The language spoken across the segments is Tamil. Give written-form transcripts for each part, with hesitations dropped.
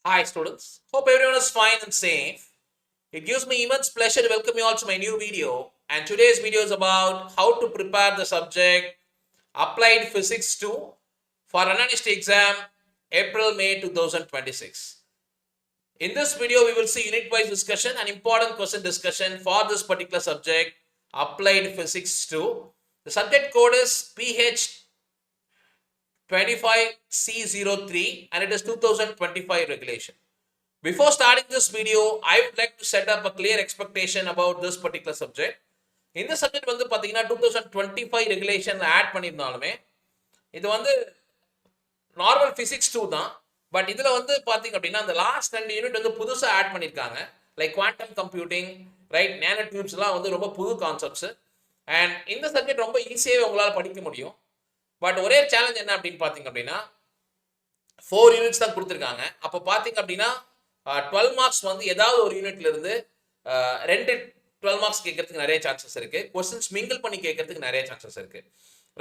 Hi students, hope everyone is fine and safe. It gives me immense pleasure to welcome you all to my new video, and today's video is about how to prepare the subject Applied Physics 2 for analyst exam April-May 2026. In this video, we will see unit-wise discussion and important question discussion for this particular subject Applied Physics 2. The subject code is PH2503 and it is 2025 regulation. Before starting this video, I would like to set up a clear expectation about this particular subject. In this subject வந்து பாத்தீங்கன்னா 2025 regulation add பண்ணிருந்தாலுமே இது வந்து நார்மல் physics 2 தான். பட் இதுல வந்து பாத்தீங்க அப்படின்னா அந்த லாஸ்ட் 2 யூனிட் வந்து புதுசா ஆட் பண்ணிருக்காங்க. Like quantum computing, right, nano டியூப்ஸ்லாம் வந்து ரொம்ப புது கான்செப்ட்ஸ். அண்ட் இந்த சப்ஜெக்ட் ரொம்ப ஈஸியாகவே உங்களால் படிக்க முடியும். பட் ஒரே சேலஞ்ச் என்ன அப்படின்னு பார்த்தீங்க அப்படின்னா 4 யூனிட்ஸ் தான் கொடுத்துருக்காங்க. அப்போ பார்த்தீங்க அப்படின்னா 12 மார்க்ஸ் வந்து ஏதாவது ஒரு யூனிட்ல இருந்து 2 12 மார்க்ஸ் கேட்கறதுக்கு நிறைய சான்சஸ் இருக்கு. கொஸ்டின்ஸ் மிங்கிள் பண்ணி கேட்கறதுக்கு நிறைய சான்சஸ் இருக்கு,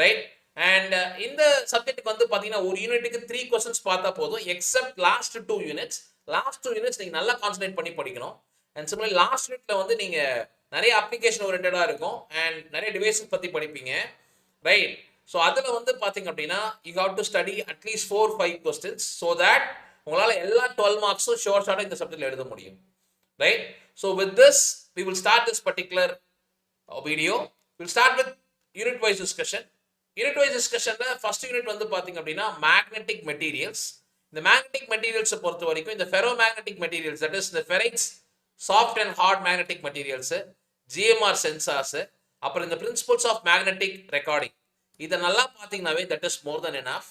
ரைட். அண்ட் இந்த சப்ஜெக்ட்டுக்கு வந்து பார்த்தீங்கன்னா ஒரு யூனிட்டுக்கு 3 கொஸ்டின்ஸ் பார்த்தா போதும், accept last 2 units. Last 2 units நீங்கள் நல்லா கான்சன்ட்ரேட் பண்ணி படிக்கணும். அண்ட் சிமிலர்லி லாஸ்ட் யூனிட்ல வந்து நீங்கள் நிறைய அப்ளிகேஷன் ஓரியன்டாக இருக்கும் அண்ட் நிறைய டிவைசஸ் பற்றி படிப்பீங்க, ரைட். ஸோ அதில் வந்து பார்த்தீங்க அப்படின்னா you have to study at least 4-5 questions so that உங்களால் எல்லா 12 மார்க்ஸும் ஷார்ட்டாக இந்த சப்ஜெக்ட்ல எழுத முடியும், right. So with this we will start this particular video. We'll start with unit wise discussion. Unit wise discussionல first unit வந்து பாத்தீங்க அப்படின்னா magnetic materials. இந்த magnetic materials பொறுத்த வரைக்கும் இந்த ferromagnetic materials, that is the ferrites, soft and hard magnetic materials, GMR sensors, அப்புறம் இந்த principles of magnetic recording, இதை நல்லா பார்த்தீங்கன்னாவே that is more than enough,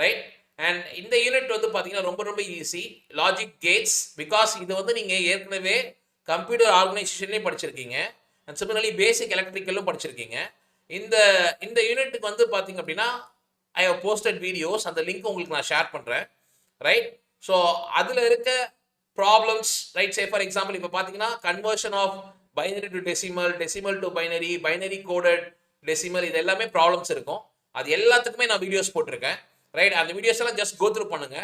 right. And இந்த யூனிட் வந்து பார்த்தீங்கன்னா ரொம்ப ரொம்ப ஈஸி. லாஜிக் கேட்ஸ், பிகாஸ் இது வந்து நீங்கள் ஏற்கனவே கம்ப்யூட்டர் ஆர்கனைசேஷன்லேயும் படிச்சிருக்கீங்க அண்ட் சிமிலர்லி பேசிக் எலக்ட்ரிக்கலும் படிச்சிருக்கீங்க. இந்த இந்த யூனிட்டுக்கு வந்து பார்த்தீங்க அப்படின்னா ஐ ஹவ் போஸ்டட் வீடியோஸ், அந்த லிங்க் உங்களுக்கு நான் ஷேர் பண்ணுறேன், ரைட். ஸோ அதில் இருக்க problems, right. Say for example இப்போ பார்த்தீங்கன்னா conversion of binary to decimal, decimal to binary, binary coded decimal, இது எல்லாமே ப்ராப்ளம்ஸ் இருக்கும். அது எல்லாத்துக்குமே நான் வீடியோஸ் போட்டிருக்கேன், ரைட். அந்த வீடியோஸ் எல்லாம் ஜஸ்ட் கோ த்ரூ பண்ணுங்க.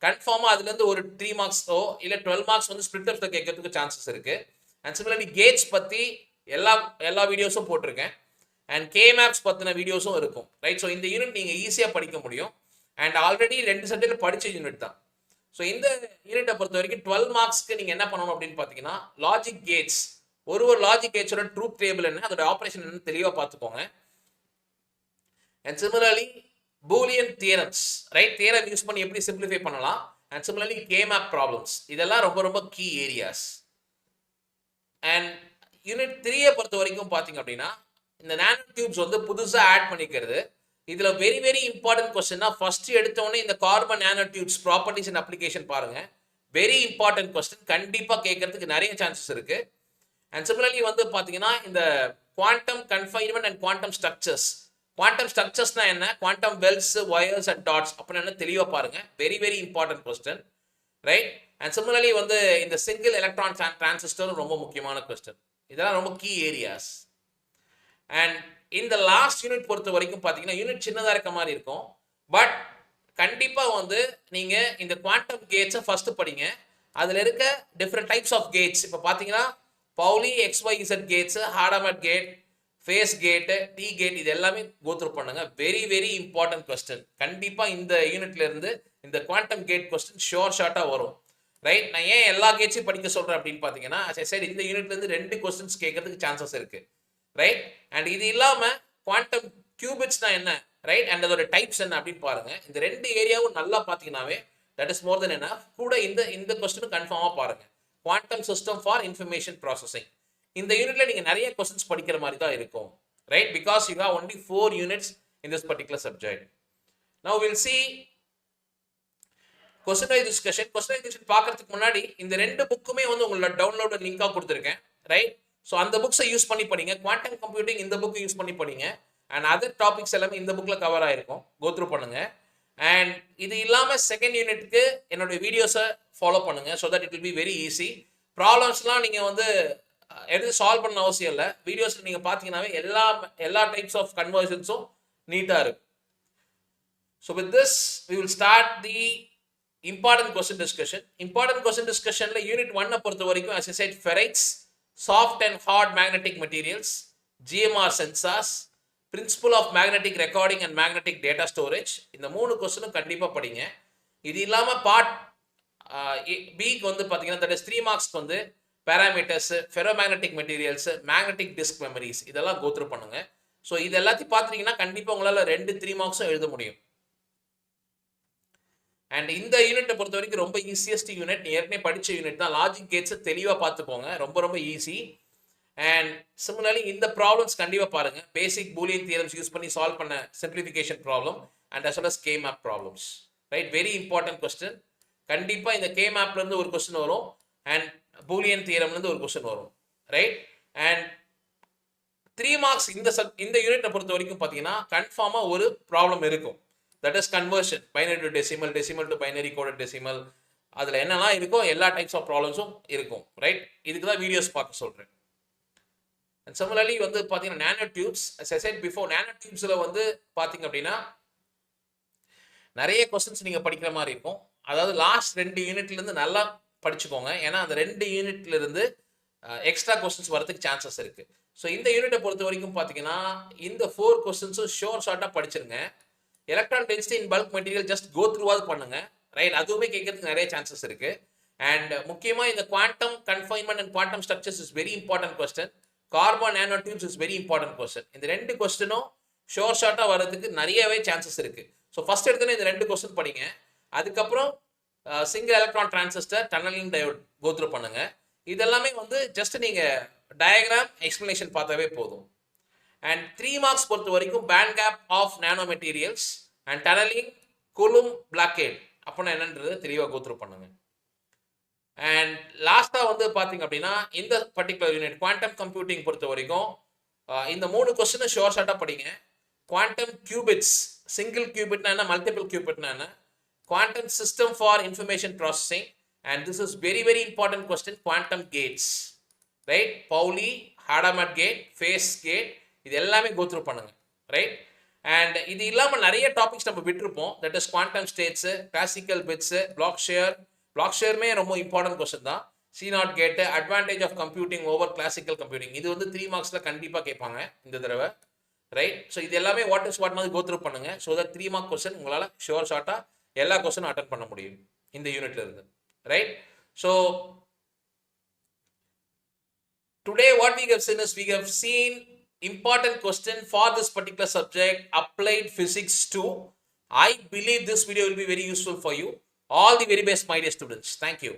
கன்ஃபார்மாக அதுலேருந்து ஒரு 3 மார்க்ஸோ இல்லை 12 மார்க்ஸ் வந்து ஸ்பிளிட்டர்ஸில் கேட்கறதுக்கு சான்சஸ் இருக்கு. அண்ட் சிமிலர்லி கேட்ஸ் பற்றி எல்லா வீடியோஸும் போட்டிருக்கேன் அண்ட் கேமேப்ஸ் பற்றின வீடியோஸும் இருக்கும், ரைட். ஸோ இந்த யூனிட் நீங்கள் ஈஸியாக படிக்க முடியும் அண்ட் ஆல்ரெடி 2 சப்ஜெக்ட் படித்த யூனிட் தான். ஸோ இந்த யூனிட்டை பொறுத்த வரைக்கும் 12 மார்க்ஸ்க்கு நீங்கள் என்ன பண்ணணும் அப்படின்னு பார்த்தீங்கன்னா லாஜிக் கேட்ஸ், ஒரு லாஜிக் கேட்ஸோட ட்ரூத் டேபிள் என்ன, அதோட ஆப்ரேஷன் என்ன தெளிவாக பார்த்துக்கோங்க. And similarly Boolean theorems, right, theorem use பண்ணி எப்படி சிம்பிளிஃபை பண்ணலாம் அண்ட் சிமிலர்லி கேமேப் ப்ராப்ளம்ஸ், இதெல்லாம் ரொம்ப ரொம்ப கீ ஏரியாஸ். அண்ட் யூனிட் 3 பொறுத்த வரைக்கும் பார்த்தீங்க அப்படின்னா இந்த நானோ டியூப்ஸ் வந்து புதுசாக ஆட் பண்ணிக்கிறது. இதில் வெரி வெரி இம்பார்ட்டன்ட் கொஸ்டின்னா ஃபர்ஸ்ட் எடுத்தோடனே இந்த carbon nano tubes properties and application பாருங்க. வெரி இம்பார்ட்டன்ட் கொஸ்டின், கண்டிப்பாக கேட்கறதுக்கு நிறைய சான்சஸ் இருக்கு. அண்ட் சிமிலர்லி வந்து பார்த்தீங்கன்னா இந்த quantum confinement and quantum structures, quantum ஸ்ட்ரக்சர்ஸ்னா என்ன, quantum wells, wires and dots அப்படின்னு என்ன தெளிவாக பாருங்க. Very very important question, right. And similarly வந்து இந்த சிங்கிள் எலக்ட்ரான் டிரான்சிஸ்டரும் ரொம்ப முக்கியமான கொஸ்டின். இதெல்லாம் ரொம்ப கீ ஏரியாஸ். அண்ட் இந்த லாஸ்ட் யூனிட் பொறுத்த வரைக்கும் பார்த்தீங்கன்னா யூனிட் சின்னதாக இருக்க மாதிரி இருக்கும், பட் கண்டிப்பாக வந்து நீங்கள் இந்த குவாண்டம் கேட்ஸை ஃபர்ஸ்ட் படிங்க. அதில் இருக்க டிஃப்ரெண்ட் டைப்ஸ் ஆஃப் கேட்ஸ், இப்போ பார்த்தீங்கன்னா Pauli XYZ gates, Hadamard gate, phase gate, T gate, இது எல்லாமே கோத்ரூ பண்ணுங்க. Very very important question. கண்டிப்பாக இந்த யூனிட்ல இருந்து இந்த குவாண்டம் கேட் கொஸ்டின் ஷார்ட்டாக வரும், ரைட். நான் ஏன் எல்லா கேட்ஸையும் படிக்க சொல்கிறேன் அப்படின்னு பார்த்தீங்கன்னா சரி இந்த யூனிட்ல இருந்து 2 கொஸ்டின்ஸ் கேட்கறதுக்கு சான்சஸ் இருக்கு, ரைட். அண்ட் இது இல்லாமல் குவாண்டம் கியூபிட்ஸ்னா என்ன, ரைட், அண்ட் அதோட டைப்ஸ் என்ன அப்படின்னு பாருங்க. இந்த 2 ஏரியாவும் நல்லா பார்த்தீங்கன்னாவே that is more then enough. கூட இந்த கொஸ்டின் கன்ஃபார்மாக பாருங்க, quantum system for information processing. இந்த யூனிட்ல நீங்க நிறைய கொஸ்டின்ஸ் படிக்கிற மாதிரி தான் இருக்கும், right, because you have only 4 units in this particular subject. Now we'll see question wise discussion. Question wise discussion பார்க்கிறதுக்கு முன்னாடி இந்த 2 புக்குமே வந்து உங்களோட டவுன்லோட் லிங்கா கொடுத்திருக்கேன், ரைட். ஸோ அந்த புக்ஸை யூஸ் பண்ணி படிங்க. குவாண்டம் கம்ப்யூட்டிங் இந்த புக் யூஸ் பண்ணி படிங்க அண்ட் அதர் டாபிக்ஸ் எல்லாமே இந்த புக்ல கவர் ஆயிருக்கும், கோத்ரூ பண்ணுங்க. அண்ட் இது இல்லாமல் செகண்ட் யூனிட்க்கு என்னோட வீடியோஸை ஃபாலோ பண்ணுங்க so that it will be very easy. ப்ராப்ளம்ஸ்லாம் நீங்கள் வந்து எடுத்து சால்வ் பண்ண அவசியம் இல்லை. வீடியோஸில் நீங்கள் பார்த்தீங்கன்னாவே எல்லா டைப்ஸ் ஆஃப் கன்வர்ஷன்ஸும் நீட்டாக இருக்கும். So with this we will start the important question discussion. Important question discussion la unit 1 பொறுத்த வரைக்கும் as I said ferrites, soft and hard magnetic materials, GMR sensors, principle of magnetic recording and magnetic data storage. இந்த மூணு கொஸ்டினும் கண்டிப்பா படிங்க. இது இல்லாம பார்ட் B க்கு வந்து பாத்தீங்கன்னா that is 3 marks க்கு வந்து parameters, ferromagnetic materials, magnetic disk memories இதெல்லாம் go through பண்ணுங்க. ஸோ இது எல்லாத்தையும் பார்த்துட்டீங்கன்னா கண்டிப்பாக உங்களால் 2-3 மார்க்ஸும் எழுத முடியும். அண்ட் இந்த யூனிட்டை பொறுத்த வரைக்கும் ரொம்ப ஈஸியஸ்ட் யூனிட், ஏற்கனவே படித்த யூனிட் தான். லாஜிக் கேட்ஸை தெளிவாக பார்த்துக்கோங்க, ரொம்ப ரொம்ப ஈஸி. அண்ட் சிமிலர்லி இந்த ப்ராப்ளம்ஸ் கண்டிப்பாக பாருங்கள். பேசிக் பூலியன் தியரம்ஸ் யூஸ் பண்ணி சால்வ் பண்ண simplification problem and as well as K map problems. Right, very important question. கண்டிப்பாக இந்த கே மேப்லேருந்து ஒரு கொஸ்டின் வரும் அண்ட் பூலியன் தியரம்லேருந்து ஒரு கொஸ்டின் வரும். ரைட், அண்ட் 3 மார்க்ஸ் இந்த யூனிட்டை பொறுத்த வரைக்கும் பார்த்தீங்கன்னா கன்ஃபார்மாக ஒரு ப்ராப்ளம் இருக்கும். That is conversion, binary to decimal, decimal to binary coded decimal. அதில் என்னெல்லாம் இருக்கோ எல்லா டைப்ஸ் ஆஃப் ப்ராப்ளம்ஸும் இருக்கும். ரைட், இதுக்கு தான் வீடியோஸ் பார்க்க சொல்கிறேன். அண்ட் சிமிலர்லி வந்து பார்த்தீங்கன்னா nano tubes, as I said before, nano டியூப்ஸில் வந்து பார்த்தீங்க அப்படின்னா நிறைய கொஸ்டின்ஸ் நீங்கள் படிக்கிற மாதிரி இருக்கும். அதாவது லாஸ்ட் 2 யூனிட்லேருந்து நல்லா படிச்சுக்கோங்க, ஏன்னா அந்த 2 யூனிட்லேருந்து எக்ஸ்ட்ரா கொஸ்டின்ஸ் வரதுக்கு சான்சஸ் இருக்குது. ஸோ இந்த யூனிட்டை பொறுத்த வரைக்கும் பார்த்தீங்கன்னா இந்த 4 கொஸ்டின்ஸும் ஷார்ட்டாக படிச்சிருங்க. Electron density in bulk material just go த்ரூவாது பண்ணுங்க. ரைட், அதுவுமே கேட்கறதுக்கு நிறைய சான்சஸ் இருக்கு. அண்ட் முக்கியமாக இந்த quantum confinement and quantum structures is very important question. Carbon nano tubes is very important question. இந்த 2 கொஸ்டினும் ஷார்ட்டாக வரதுக்கு நிறையவே சான்சஸ் இருக்கு. ஸோ ஃபர்ஸ்ட் எடுத்தோன்னே இந்த 2 கொஸ்டின் படிங்க. அதுக்கப்புறம் single electron transistor, tunnelling diode go through பண்ணுங்க. இதெல்லாமே வந்து ஜஸ்ட் நீங்கள் டயக்ராம் எக்ஸ்பிளனேஷன் பார்த்தாவே போதும். அண்ட் 3 மார்க்ஸ் பொறுத்த வரைக்கும் band gap of nano materials and tunnelling, Coulomb blockade அப்படின்னா என்னன்றது தெளிவாக கோ த்ரூ பண்ணுங்க. அண்ட் லாஸ்ட்டாக வந்து பார்த்தீங்க அப்படின்னா இந்த பர்டிகுலர் யூனிட் குவாண்டம் கம்ப்யூட்டிங் பொறுத்த வரைக்கும் இந்த 3 கொஸ்டினை ஷார்ட்டாக படிங்க. குவாண்டம் கியூபிட்ஸ், சிங்கிள் கியூபிட்னா என்ன, மல்டிபிள் கியூபிட்னா என்ன, quantum system for information processing, and this is very very important question, quantum gates. Right, Pauli, Hadamard gate, phase gate, இது எல்லாமே கோ த்ரூ பண்ணுங்க. ரைட், அண்ட் இது இல்லாமல் நிறைய டாபிக்ஸ் நம்ம விட்டுருப்போம். That is quantum states, classical bits, Bloch sphere. Bloch ஷேருமே ரொம்ப இம்பார்ட்டன்ட் கொஸ்டின் தான். C0 gate, advantage of computing over classical computing, இது வந்து 3 மார்க்ஸில் கண்டிப்பாக கேட்பாங்க இந்த தடவை. ரைட், ஸோ இது எல்லாமே வாட் இஸ் வாட் மாதிரி கோ த்ரூ பண்ணுங்க. ஸோ தட் 3 மார்க் கொஸ்டின் உங்களால் ஷார்ட்டாக எல்லா கொஸ்டினும் அட்டன் பண்ண முடியும் இந்த யூனிட்ல இருந்து. Right, so today what we have seen is we have seen important question for this particular subject, applied physics 2. I believe this video will be very useful for you. All the very best, my dear students. Thank you.